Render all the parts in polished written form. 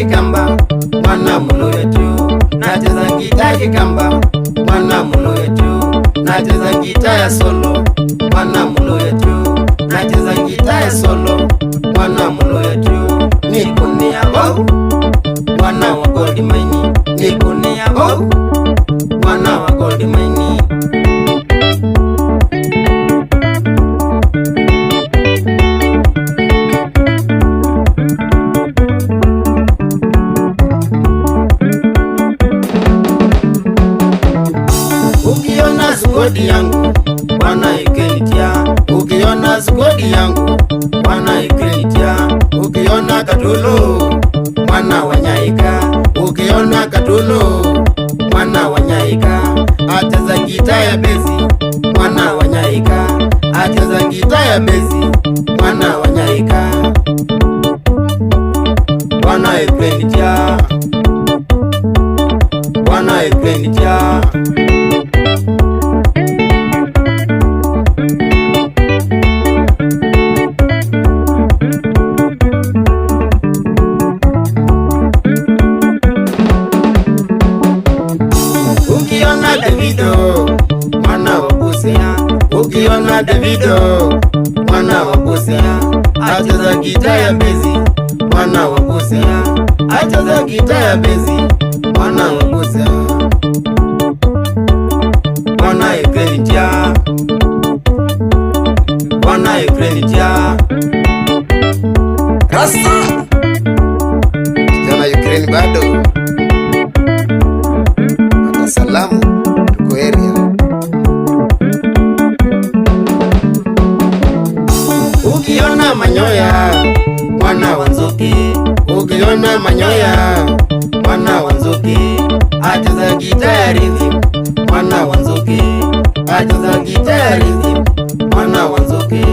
kikamba, mwana Muluya tu. Nacheza gita kikamba, mwana Muluya tu. Nacheza gita ya solo, mwana Muluya tu. Nacheza gita ya solo, mwana Muluya tu. Nikunia bo, mwana wa Gold Mine. Nikunia bo, mwana wa Gold Mine. Ukiona squad yangu wana ikenitia, ukiona squad yangu wana ikenitia. Ukiona Katulu mwana wa Nyaika, ukiona Katulu mwana wa Nyaika. Acheza gita ya bezi mwana wa Nyaika, acheza gita ya bezi mwana wa Nyaika. Wana ikenitia, wana ikenitia. Ukiona Davido mwana wa Busia, ukiona Davido mwana wa Busia. Acheza gita ya bezi mwana wa Busia, acheza gita ya bezi mwana wa Busia. Wana ikenitia, wana ikenitia. Rasta kijana Ukraine bado hata salamu tuko area. Ukiona Manyoya mwana wa Nzuki, ukiona Manyoya mwana wa Nzuki. Acheza gita ya rhythm mwana wa Nzuki, acheza gita ya rhythm mwana wa Nzuki.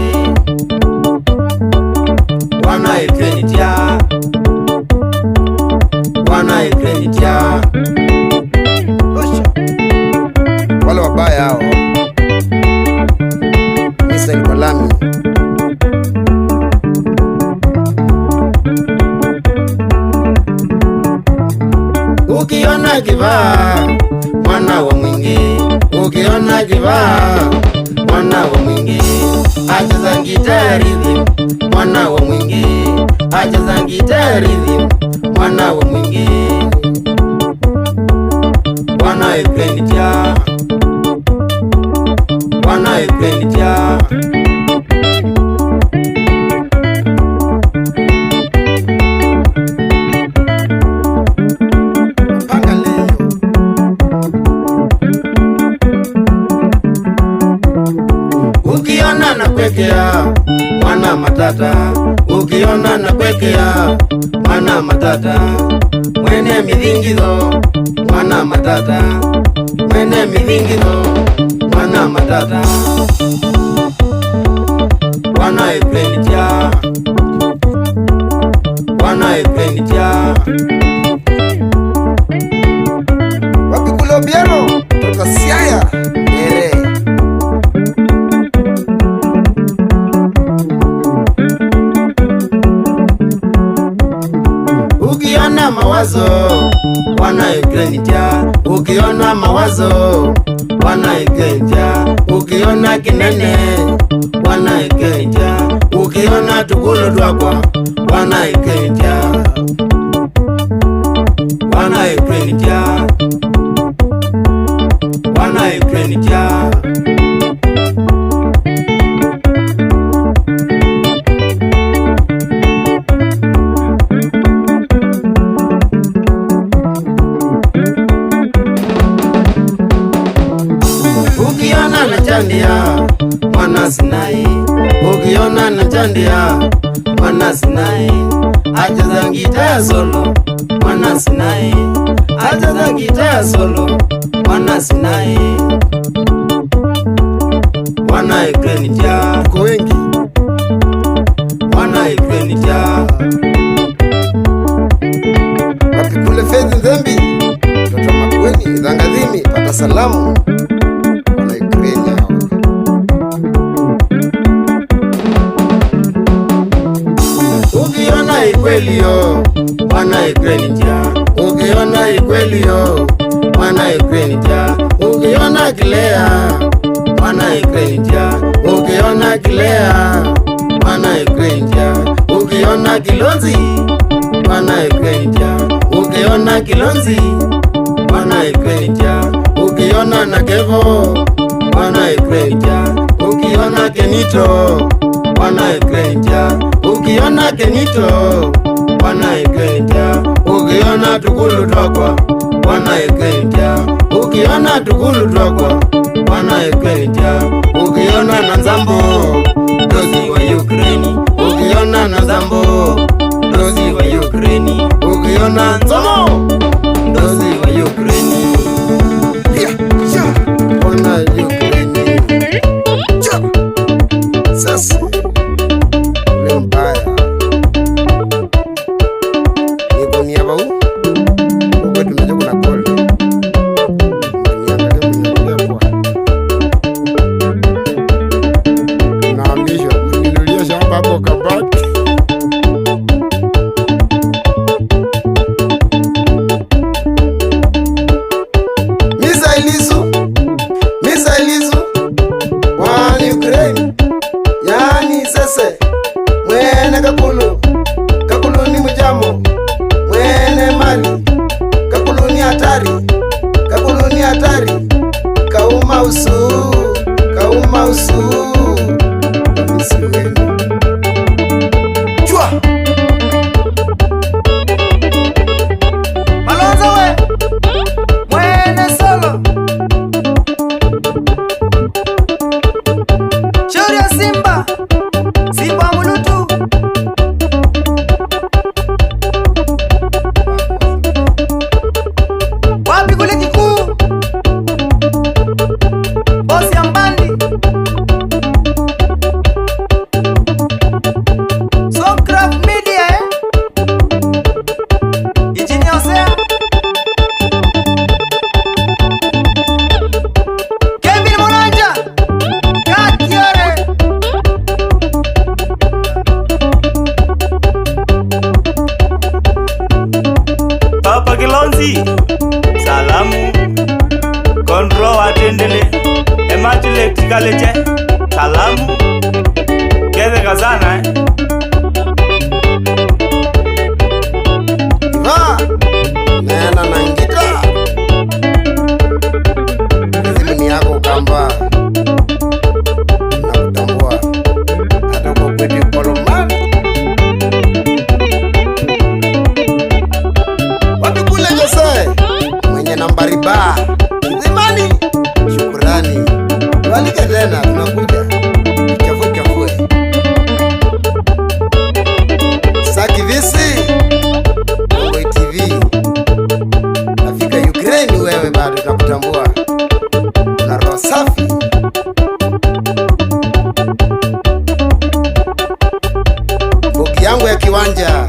Wana ikenitia, wana ikenitia. Wale wabaya hao Misa ni Lami. Ukiona Kivaa mwana wa Mwingi, ukiona Kivaa mwana wa Mwingi. Acheza gita ya rhythm mwana wa Mwingi, acheza gita ya rhythm mwana wa Mwingi. Wana ikenitia, wana ikenitia. Panga leo ukiona nakwekea mwana Matata, ukiona nakwekea mwana Matata. Mwene midhingizo mwana Matata, mwene midhingizo mwana Matata. Wana ikenitia, wana ikenitia. wapi kule Obiero toka Siaya ere. Ukiona Mawazo wana ikenitia, ukiona Mawazo wana ikenitia. Ukiona Kinene wana ikenitia, ukiona Tukulu Twakwa wana ikenitia, wana ikenitia, wana ikenitia. Ukiona Nachandia mwana Sinai, ukiona Nachandia mwana Sinai. Acheza gita ya solo mwana Sinai, acheza gita ya solo mwana Sinai. Wana ikenitia, Tuko wengi wana ikenitia. wapi kule Fedhi Nzembi mtoto Makueni Dhangadhimi pata salamu. Wana Ukraine hao. Ukiona Ikwelio mwana Ukraine njia, ukiona Ikweli yo, mwana Ukraine njia, ukiona Kilea, mwana Ukraine njia, ukiona Kilea, mwana Ukraine njia, ukiona Kilonzi, mwana Ukraine njia, ukiona Kilonzi, mwana Ukraine njia, ukiona Nakevo, mwana Ukraine njia, ukiona Kenito, mwana Ukraine njia, ukiona Kenito, mwana Ukraine njia, ukiona Tukulu Tokwa, mwana Ukraine njia, ukiona Tukulu Tokwa, mwana Ukraine njia, ukiona Nanzambo, dozi wa Ukraine, ukiona Nanzambo, dozi wa Ukraine, ukiona Nzomo, dozi wa Ukraine, mwana Ukraine. Sasa ule mbaya niko niaba huu uko tunaje kuna kole niangalia kwa naambisha uninulia shamba hapo kabati. Misailizu wa Ukraine, yani sese mwene kakulu ni mujamo, mwene mali kakulu ni hatari, kauma usu misiweni chua Malonza we mwene solo shauri ya Simba Mulutu wapi kule kikuu bosi ya Mbandi Socraft Media Injini Hosea Kevin Mulanja Katiore Papa Kilonzi, salamu. Kontro watendele, ematile tikaleche, salamu. Kede kazana Iva nena nangita zimini yako kamba na kutambua hata kwa kweti kolomani wapi kule Jose mwenye nambari ba zimani. Shukurani walike tena, tunakuja chafue Sakivisi Ngoi TV nafika Ukraine, wewe bado tunakutambua, una roho safi. Boki yangu ya kiwanja